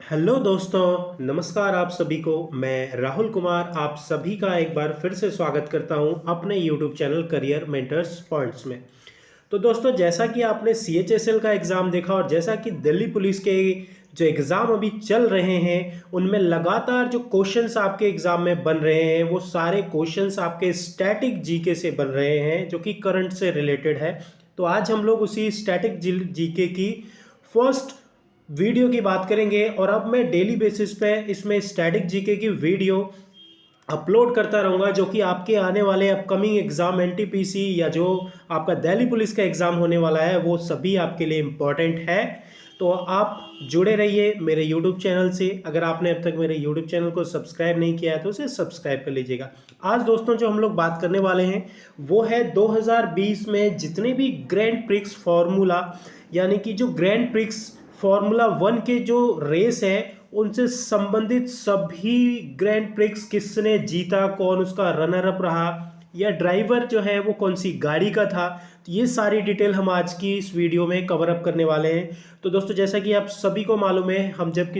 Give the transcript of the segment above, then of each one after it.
Hello दोस्तों, नमस्कार आप सभी को। मैं राहुल कुमार आप सभी का एक बार फिर से स्वागत करता हूं अपने YouTube channel career mentors points में। तो दोस्तों, जैसा कि आपने CHSL का एग्ज़ाम देखा और जैसा कि दिल्ली पुलिस के जो एग्ज़ाम अभी चल रहे हैं उनमें लगातार जो क्वेश्चंस आपके एग्ज़ाम में बन रहे हैं वो सारे क्वेश्चंस आपके स्टैटिक जीके से बन रहे हैं जो कि करंट से रिलेटेड है। तो आज हम लोग उसी स्टैटिक जीके की फर्स्ट वीडियो की बात करेंगे और अब मैं डेली बेसिस पे इसमें स्टैटिक जीके की वीडियो अपलोड करता रहूँगा जो कि आपके आने वाले अपकमिंग एग्ज़ाम NTPC या जो आपका दिल्ली पुलिस का एग्ज़ाम होने वाला है वो सभी आपके लिए इम्पॉर्टेंट है। तो आप जुड़े रहिए मेरे YouTube चैनल से। अगर आपने अब तक मेरे YouTube चैनल को सब्सक्राइब नहीं किया है तो उसे सब्सक्राइब कर लीजिएगा। आज दोस्तों जो हम लोग बात करने वाले हैं वो है 2020 में जितने भी ग्रैंड प्रिक्स फार्मूला यानी कि जो ग्रैंड प्रिक्स फार्मूला 1 के जो रेस है उनसे संबंधित सभी ग्रैंड प्रिक्स किसने जीता, कौन उसका रनर अप रहा या ड्राइवर जो है वो कौन सी गाड़ी का था, तो ये सारी डिटेल हम आज की इस वीडियो में कवर अप करने वाले हैं। तो दोस्तों, जैसा कि आप सभी को मालूम है हम जब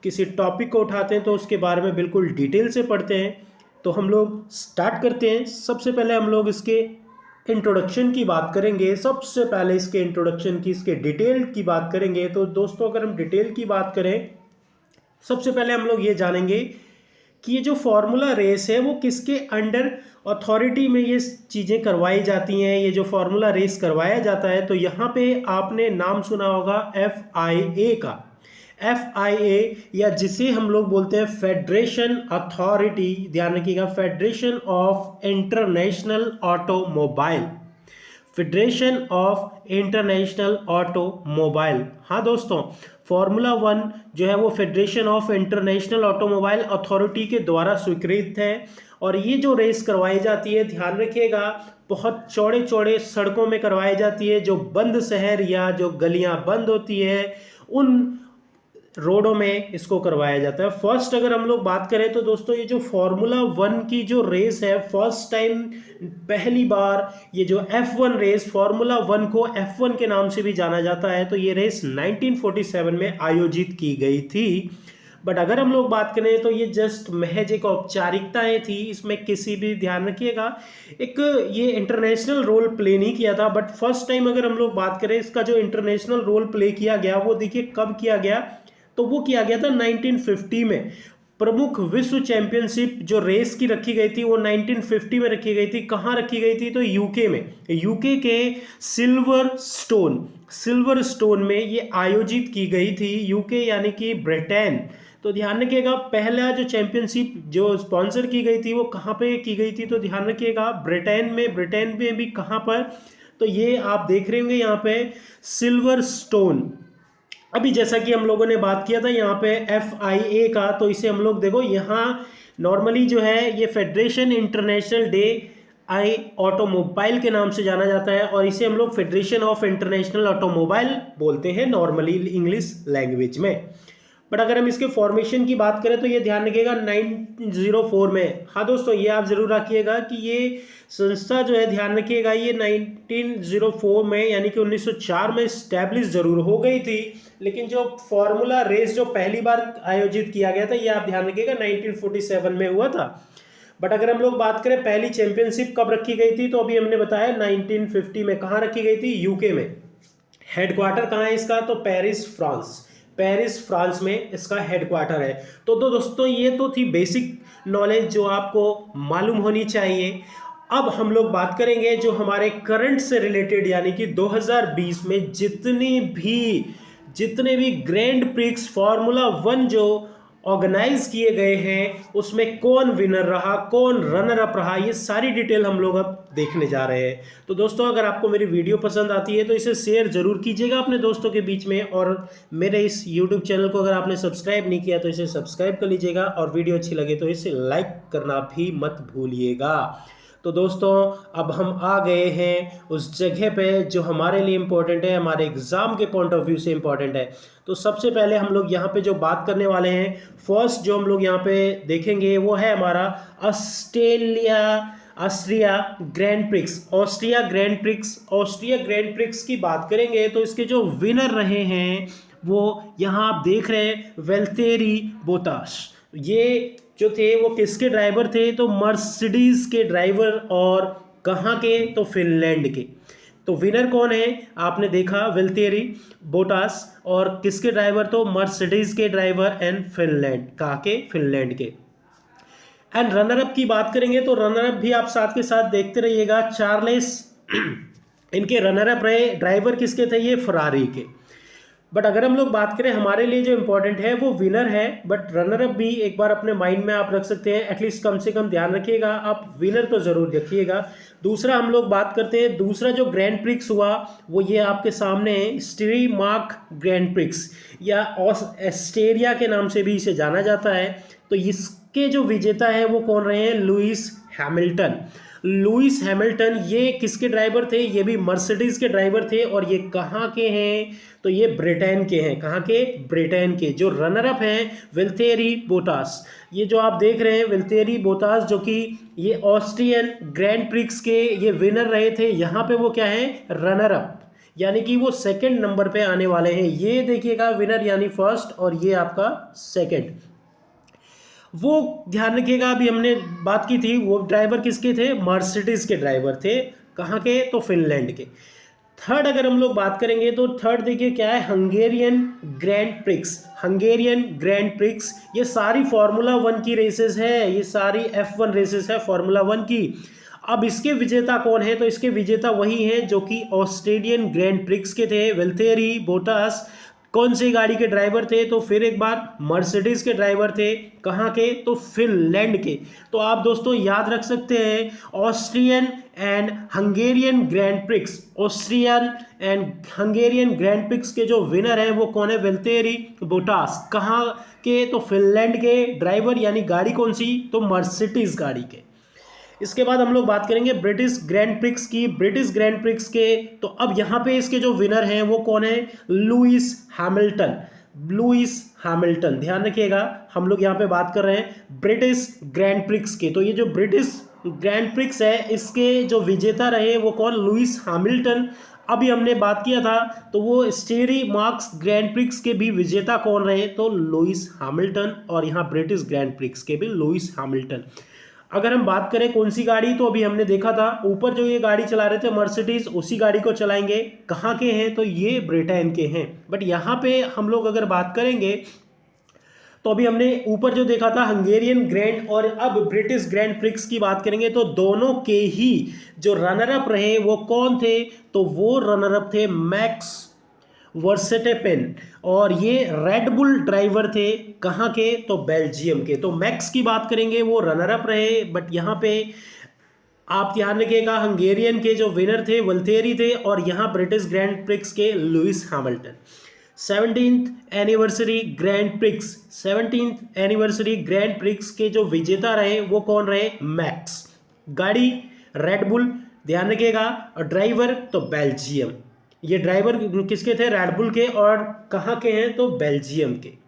किसी टॉपिक को उठाते हैं तो उसके बारे में बिल्कुल डिटेल से पढ़ते हैं। तो हम लोग स्टार्ट करते हैं। सबसे पहले हम लोग इसके इंट्रोडक्शन की बात करेंगे। सबसे पहले इसके इंट्रोडक्शन की, इसके डिटेल की बात करेंगे। तो दोस्तों, अगर हम डिटेल की बात करें, सबसे पहले हम लोग ये जानेंगे कि ये जो फार्मूला रेस है वो किसके अंडर अथॉरिटी में ये चीज़ें करवाई जाती हैं। ये जो फार्मूला रेस करवाया जाता है तो यहाँ पे आपने नाम सुना होगा FIA का। FIA या जिसे हम लोग बोलते हैं फेडरेशन अथॉरिटी, ध्यान रखिएगा, federation of international automobile, federation of international automobile. हाँ दोस्तों, फार्मूला 1 जो है वो federation of international automobile authority के द्वारा स्वीकृत है और ये जो रेस करवाई जाती है, ध्यान रखिएगा, बहुत चौड़े चौड़े सड़कों में करवाई जाती है। जो बंद शहर या जो गलियां बंद होती है उन रोडों में इसको करवाया जाता है। फर्स्ट अगर हम लोग बात करें तो दोस्तों, ये जो फार्मूला 1 की जो रेस है, फर्स्ट टाइम, पहली बार ये जो F1 रेस, फार्मूला 1 को F1 के नाम से भी जाना जाता है, तो ये रेस 1947 में आयोजित की गई थी। बट अगर हम लोग बात करें तो ये जस्ट महज एक औपचारिकताएं थी, इसमें किसी भी, ध्यान रखिएगा, एक ये इंटरनेशनल रोल प्ले नहीं किया था। बट फर्स्ट टाइम अगर हम लोग बात करें इसका जो इंटरनेशनल रोल प्ले किया गया वो देखिए कब किया गया, तो वो किया गया था 1950 में। प्रमुख विश्व चैंपियनशिप जो रेस की रखी गई थी वो 1950 में रखी गई थी। कहाँ रखी गई थी, तो यूके में, यूके के सिल्वर स्टोन में ये आयोजित की गई थी। यूके यानी कि ब्रिटेन। तो ध्यान रखिएगा, पहला जो चैंपियनशिप जो स्पॉन्सर की गई थी वो कहाँ पे की गई थी, तो ध्यान रखिएगा ब्रिटेन में भी कहाँ पर, तो ये आप देख रहे होंगे यहाँ पे सिल्वर स्टोन। अभी जैसा कि हम लोगों ने बात किया था यहाँ पे FIA का, तो इसे हम लोग देखो यहाँ नॉर्मली जो है ये federation international day I automobile के नाम से जाना जाता है और इसे हम लोग फेडरेशन ऑफ इंटरनेशनल ऑटोमोबाइल बोलते हैं नॉर्मली इंग्लिश लैंग्वेज में। बट अगर हम इसके फॉर्मेशन की बात करें तो ये ध्यान रखिएगा 1904 में। हाँ दोस्तों, ये आप जरूर रखिएगा कि ये संस्था जो है, ध्यान रखिएगा, ये 1904 में यानी कि 1904 में स्टैब्लिश जरूर हो गई थी, लेकिन जो फार्मूला रेस जो पहली बार आयोजित किया गया था ये आप ध्यान रखिएगा 1947 में हुआ था। बट अगर हम लोग बात करें पहली चैंपियनशिप कब रखी गई थी, तो अभी हमने बताया 1950 में। कहाँ रखी गई थी, यूके में। हेडक्वार्टर कहाँ है इसका, तो पेरिस फ्रांस में इसका हेडक्वार्टर है। तो दोस्तों, ये तो थी बेसिक नॉलेज जो आपको मालूम होनी चाहिए। अब हम लोग बात करेंगे जो हमारे करंट से रिलेटेड, यानी कि 2020 में जितने भी ग्रैंड प्रिक्स फार्मूला 1 जो ऑर्गेनाइज किए गए हैं उसमें कौन विनर रहा, कौन रनर अप रहा, ये सारी डिटेल हम लोग अब देखने जा रहे हैं। तो दोस्तों, अगर आपको मेरी वीडियो पसंद आती है तो इसे शेयर जरूर कीजिएगा अपने दोस्तों के बीच में, और मेरे इस यूट्यूब चैनल को अगर आपने सब्सक्राइब नहीं किया तो इसे सब्सक्राइब कर लीजिएगा, और वीडियो अच्छी लगे तो इसे लाइक करना भी मत भूलिएगा। तो दोस्तों, अब हम आ गए हैं उस जगह पे जो हमारे लिए इम्पोर्टेंट है, हमारे एग्ज़ाम के पॉइंट ऑफ व्यू से इम्पोर्टेंट है। तो सबसे पहले हम लोग यहाँ पे जो बात करने वाले हैं, फर्स्ट जो हम लोग यहाँ पे देखेंगे वो है हमारा ऑस्ट्रिया ग्रैंड प्रिक्स की बात करेंगे तो इसके जो विनर रहे हैं वो यहाँ आप देख रहे हैं वेल्टेरी बोटास। ये जो थे वो किसके ड्राइवर थे? तो मर्सिडीज के ड्राइवर, और कहाँ के? तो फिनलैंड के। तो विनर कौन है? आपने देखा वेल्टेरी बोटास, और किसके ड्राइवर? तो मर्सिडीज के ड्राइवर एंड फिनलैंड, कहाँ के? फिनलैंड के। एंड रनर अप की बात करेंगे तो रनर अप भी आप साथ के साथ देखते रहिएगा, चार्लेस इनके रनर अप रहे। ड्राइवर किसके थे? ये फरारी के। बट अगर हम लोग बात करें, हमारे लिए जो इंपॉर्टेंट है वो विनर है, बट रनर अप भी एक बार अपने माइंड में आप रख सकते हैं, एटलीस्ट कम से कम ध्यान रखिएगा, आप विनर तो जरूर रखिएगा। दूसरा हम लोग बात करते हैं, दूसरा जो ग्रैंड प्रिक्स हुआ वो ये आपके सामने है, स्टीरीमार्क ग्रैंड प्रिक्स, या एस्टेरिया के नाम से भी इसे जाना जाता है। तो इसके जो विजेता है वो कौन रहे हैं? Lewis Hamilton. लुइस हैमिल्टन ये किसके ड्राइवर थे? ये भी मर्सिडीज के ड्राइवर थे, और ये कहाँ के हैं? तो ये ब्रिटेन के हैं। कहाँ के? ब्रिटेन के। जो रनर अप हैं वेल्टेरी बोटास, ये जो आप देख रहे हैं वेल्टेरी बोटास, जो कि ये ऑस्ट्रियन ग्रैंड प्रिक्स के ये विनर रहे थे। यहाँ पे वो क्या है? रनर अप, यानी कि वो सेकंड नंबर पे आने वाले हैं। ये देखिएगा विनर यानी फर्स्ट, और ये आपका सेकंड। वो ध्यान रखिएगा, अभी हमने बात की थी, वो ड्राइवर किसके थे? मर्सिडीज के ड्राइवर थे। कहाँ के? तो फिनलैंड के। थर्ड अगर हम लोग बात करेंगे तो थर्ड देखिए क्या है? Hungarian grand prix. Hungarian grand prix ये सारी फार्मूला 1 की रेसेस है, ये सारी F1 रेसेस है फार्मूला 1 की। अब इसके विजेता कौन है? तो इसके विजेता वही हैं जो कि ऑस्ट्रेलियन ग्रैंड प्रिक्स के थे, वेल्टेरी बोटास। कौन सी गाड़ी के ड्राइवर थे? तो फिर एक बार मर्सिडीज के ड्राइवर थे। कहाँ के? तो फिनलैंड के। तो आप दोस्तों याद रख सकते हैं, Austrian and Hungarian grand prix, Austrian and Hungarian grand prix के जो विनर हैं वो कौन है? वेल्टेरी बोटास। कहाँ के? तो फिनलैंड के ड्राइवर, यानी गाड़ी कौन सी? तो मर्सिडीज गाड़ी के। इसके बाद हम लोग बात करेंगे ब्रिटिश ग्रैंड प्रिक्स की। ब्रिटिश ग्रैंड प्रिक्स के तो अब यहाँ पे इसके जो विनर हैं वो कौन है? Lewis Hamilton. लुइस हैमिल्टन, ध्यान रखिएगा, हम लोग यहाँ पे बात कर रहे हैं ब्रिटिश ग्रैंड प्रिक्स के। तो ये जो ब्रिटिश ग्रैंड प्रिक्स है इसके जो विजेता रहे वो कौन? Lewis Hamilton. अभी हमने बात किया था तो वो स्टेरी मार्क्स ग्रैंड प्रिक्स के भी विजेता कौन रहे? तो लुइस हैमिल्टन, और यहाँ ब्रिटिश ग्रैंड प्रिक्स के भी लुइस हैमिल्टन। अगर हम बात करें कौन सी गाड़ी, तो अभी हमने देखा था ऊपर जो ये गाड़ी चला रहे थे मर्सिडीज, उसी गाड़ी को चलाएंगे। कहाँ के हैं? तो ये ब्रिटेन के हैं। बट यहाँ पे हम लोग अगर बात करेंगे तो अभी हमने ऊपर जो देखा था हंगेरियन ग्रैंड, और अब ब्रिटिश ग्रैंड प्रिक्स की बात करेंगे तो दोनों के ही जो रनर अप रहे वो कौन थे? तो वो रनर अप थे मैक्स वर्सेटेपेन, और ये रेड बुल ड्राइवर थे। कहाँ के? तो बेल्जियम के। तो मैक्स की बात करेंगे वो रनर अप रहे, बट यहाँ पे आप ध्यान रखिएगा हंगेरियन के जो विनर थे वल्थेरी थे, और यहाँ ब्रिटिश ग्रैंड प्रिक्स के Lewis Hamilton. 17th anniversary grand prix, 17th anniversary grand prix के जो विजेता रहे वो कौन रहे? मैक्स। गाड़ी रेड बुल, ध्यान रखिएगा, और ड्राइवर तो बेल्जियम। ये ड्राइवर किसके थे? रेड बुल के, और कहाँ के हैं? तो बेल्जियम के।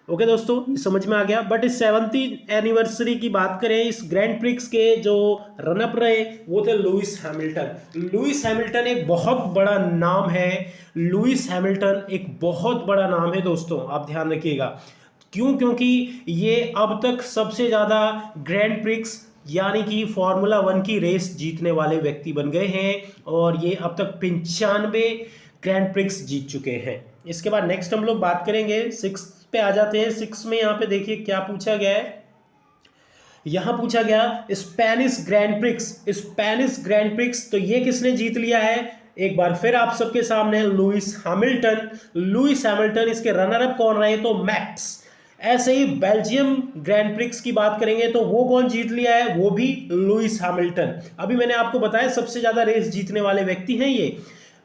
ओके दोस्तों, ये समझ में आ गया। बट इस 70th एनिवर्सरी की बात करें, इस ग्रैंड प्रिक्स के जो रनअप रहे वो थे लुइस हैमिल्टन। लुइस हैमिल्टन एक बहुत बड़ा नाम है, लुइस हैमिल्टन एक बहुत बड़ा नाम है दोस्तों, आप ध्यान रखिएगा। क्यों? क्योंकि ये अब तक सबसे ज़्यादा ग्रैंड प्रिक्स यानी कि फार्मूला 1 की रेस जीतने वाले व्यक्ति बन गए हैं, और ये अब तक 95 ग्रैंड प्रिक्स जीत चुके हैं। इसके बाद नेक्स्ट हम लोग बात करेंगे 6 पे आ जाते हैं। 6 में यहाँ पे देखिए क्या पूछा गया है। यहाँ पूछा गया Spanish grand prix. Spanish grand prix तो ये किसने जीत लिया है? एक बार फिर आप सबके सामने लुइस हैमिल्टन। लुइस हैमिल्टन, इसके रनर अप कौन रहे? तो मैक्स। ऐसे ही बेल्जियम ग्रैंड प्रिक्स की बात करेंगे तो वो कौन जीत लिया है? वो भी लुइस हैमिल्टन। अभी मैंने आपको बताया सबसे ज्यादा रेस जीतने वाले व्यक्ति हैं ये।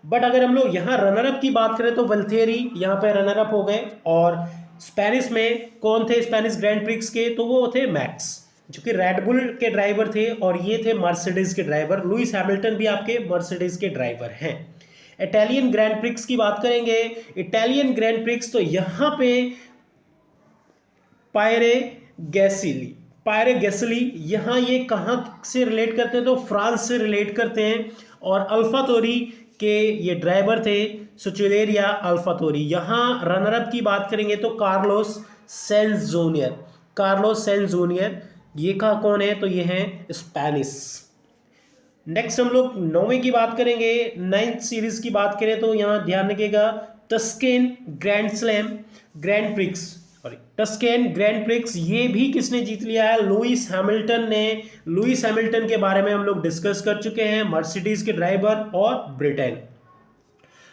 बट अगर हम लोग यहाँ रनर अप की बात करें तो वल्थेरी यहाँ पे रनर अप हो गए, और स्पेनिश में कौन थे स्पेनिश ग्रैंड प्रिक्स के? तो वो थे मैक्स, जो कि रेड बुल के ड्राइवर थे, और ये थे मर्सिडीज के ड्राइवर। लुइस हैमिल्टन भी आपके मर्सिडीज के ड्राइवर हैं। इटालियन ग्रैंड प्रिक्स की बात करेंगे। इटालियन ग्रैंड प्रिक्स तो यहाँ पे पायरे गैसली, यहाँ ये कहाँ से रिलेट करते हैं? तो फ्रांस से रिलेट करते हैं, और अल्फा तोरी के ये ड्राइवर थे सुचुलेरिया अल्फातोरी। यहाँ रनर अप की बात करेंगे तो Carlos Sainz junior, Carlos Sainz junior ये का कौन है, तो ये है स्पेनिश। नेक्स्ट हम लोग 9वें की बात करेंगे, 9th सीरीज की बात करें तो यहाँ ध्यान रखिएगा Tuscan grand slam grand prix, sorry Tuscan grand prix, ये भी किसने जीत लिया है, लुइस हैमिल्टन ने। लुइस हैमिल्टन के बारे में हम लोग डिस्कस कर चुके हैं, मर्सिडीज के ड्राइवर और ब्रिटेन।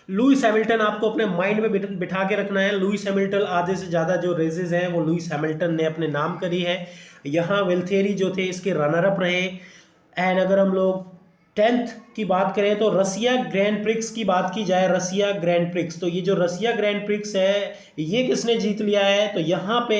लुइस हैमिल्टन आपको अपने माइंड में बिठा के रखना है। लुइस हैमिल्टन आधे से ज़्यादा जो रेसेस हैं वो लुइस हैमिल्टन ने अपने नाम करी है। यहाँ विल्थेरी जो थे इसके रनर अप रहे। एंड अगर हम लोग 10th की बात करें तो रसिया ग्रैंड प्रिक्स की बात की जाए, रसिया ग्रैंड प्रिक्स, तो ये जो रसिया ग्रैंड प्रिक्स है ये किसने जीत लिया है, तो यहाँ पे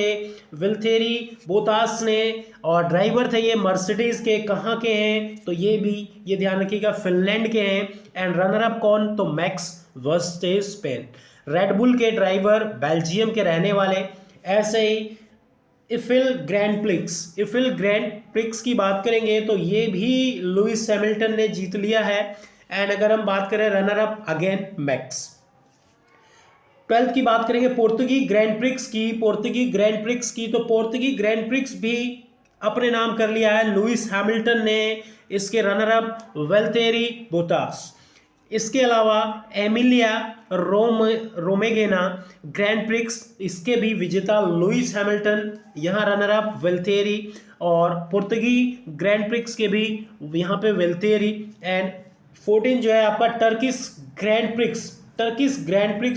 विल्थेरी बोतास ने, और ड्राइवर थे ये मर्सिडीज के, कहाँ के हैं, तो ये भी ये ध्यान रखिएगा फिनलैंड के हैं। एंड रनर अप कौन, तो मैक्स वर्स्टेपेन, रेडबुल के ड्राइवर, बेल्जियम के रहने वाले। ऐसे ही इफिल ग्रैंड प्रिक्स की बात करेंगे तो ये भी लुइस हैमिल्टन ने जीत लिया है। एंड अगर हम बात करें runner up again max. 12th की बात करेंगे पोर्तुगी ग्रैंड प्रिक्स की, तो पोर्तुगी ग्रैंड प्रिक्स भी अपने नाम कर लिया है लुइस हैमिल्टन ने। इसके रनर अप वेल्थेरी बोटास। इसके अलावा एमिलिया रोमेगेना ग्रैंड प्रिक्स, इसके भी विजेता लुइस हैमिल्टन, यहाँ रनर अप वेल्थेरी। और पुर्तगी ग्रैंड प्रिक्स के भी यहाँ पे वेल्थेरी। एंड 14 जो है आपका टर्किश ग्रैंड प्रिक्स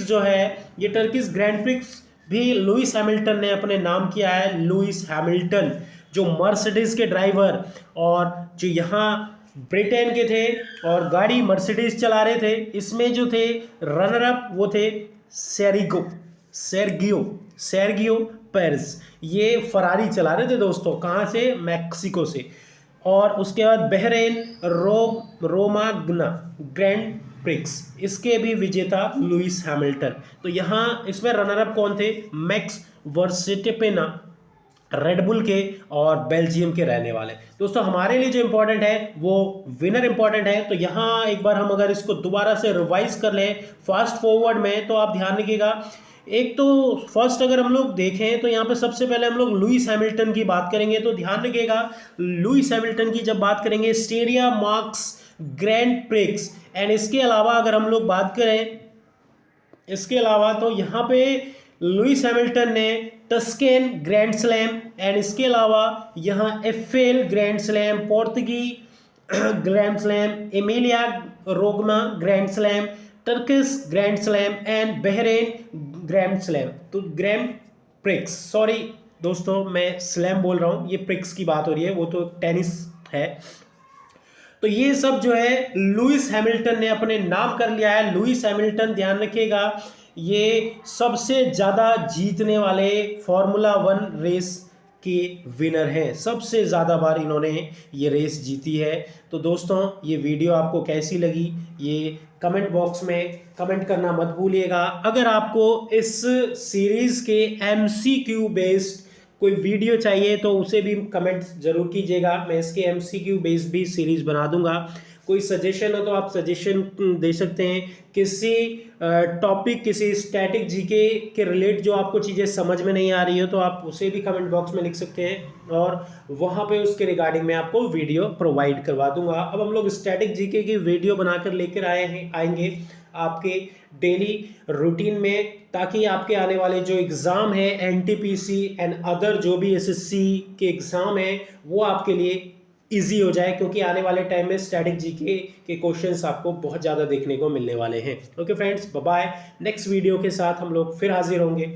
जो है, ये टर्किश ग्रैंड प्रिक्स भी लुइस हैमिल्टन ने अपने नाम किया है। लुइस हैमिल्टन जो मर्सिडीज के ड्राइवर और जो यहाँ ब्रिटेन के थे और गाड़ी मर्सिडीज चला रहे थे, इसमें जो थे रनर अप वो थे सेर्गियो पेरेस, ये फरारी चला रहे थे दोस्तों, कहाँ से, मैक्सिको से। और उसके बाद बहरेन रोमाग्ना ग्रैंड प्रिक्स, इसके भी विजेता लुइस हैमिल्टन। तो यहाँ इसमें रनर अप कौन थे, मैक्स वर्स्टेपेन रेडबुल के और बेल्जियम के रहने वाले। दोस्तों हमारे लिए जो इंपॉर्टेंट है वो विनर इंपॉर्टेंट है। तो यहाँ एक बार हम अगर इसको दोबारा से रिवाइज कर लें फास्ट फॉरवर्ड में, तो आप ध्यान रखिएगा। एक तो फर्स्ट अगर हम लोग देखें तो यहाँ पे सबसे पहले हम लोग लुइस हैमिल्टन की बात करेंगे, तो ध्यान रखिएगा लुइस हैमिल्टन की जब बात करेंगे स्टेरिया मार्क्स ग्रैंड प्रिक्स। एंड इसके अलावा अगर हम लोग बात करें, इसके अलावा तो यहाँ पे लुइस हैमिल्टन ने टस्केन ग्रैंड स्लैम, एंड इसके अलावा यहाँ Eifel grand slam, Portuguese grand slam, Emilia Romagna grand slam, Turkish grand slam and Bahrain grand slam. तो ग्रैंड प्रिक्स, सॉरी दोस्तों मैं स्लैम बोल रहा हूँ, ये प्रिक्स की बात हो रही है, वो तो टेनिस है। तो ये सब जो है लुइस हैमिल्टन ने अपने नाम कर लिया है। लुइस हैमिल्टन ध्यान रखिएगा ये सबसे ज़्यादा जीतने वाले फार्मूला 1 रेस के विनर हैं, सबसे ज़्यादा बार इन्होंने ये रेस जीती है। तो दोस्तों ये वीडियो आपको कैसी लगी ये कमेंट बॉक्स में कमेंट करना मत भूलिएगा। अगर आपको इस सीरीज़ के MCQ बेस्ड कोई वीडियो चाहिए तो उसे भी कमेंट ज़रूर कीजिएगा, मैं इसके MCQ बेस्ड भी सीरीज़ बना दूंगा। कोई सजेशन हो तो आप सजेशन दे सकते हैं, किसी टॉपिक किसी स्टैटिक जीके के रिलेट जो आपको चीज़ें समझ में नहीं आ रही हो तो आप उसे भी कमेंट बॉक्स में लिख सकते हैं और वहाँ पे उसके रिगार्डिंग मैं आपको वीडियो प्रोवाइड करवा दूंगा। अब हम लोग स्टैटिक जीके की वीडियो बनाकर लेकर आएंगे आपके डेली रूटीन में, ताकि आपके आने वाले जो एग्ज़ाम है NTPC एंड अदर जो भी SSC के एग्ज़ाम है वो आपके लिए इजी हो जाए, क्योंकि आने वाले टाइम में स्टैटिक जीके के क्वेश्चंस आपको बहुत ज़्यादा देखने को मिलने वाले हैं। Okay friends, bye bye. Next video के साथ हम लोग फिर हाजिर होंगे।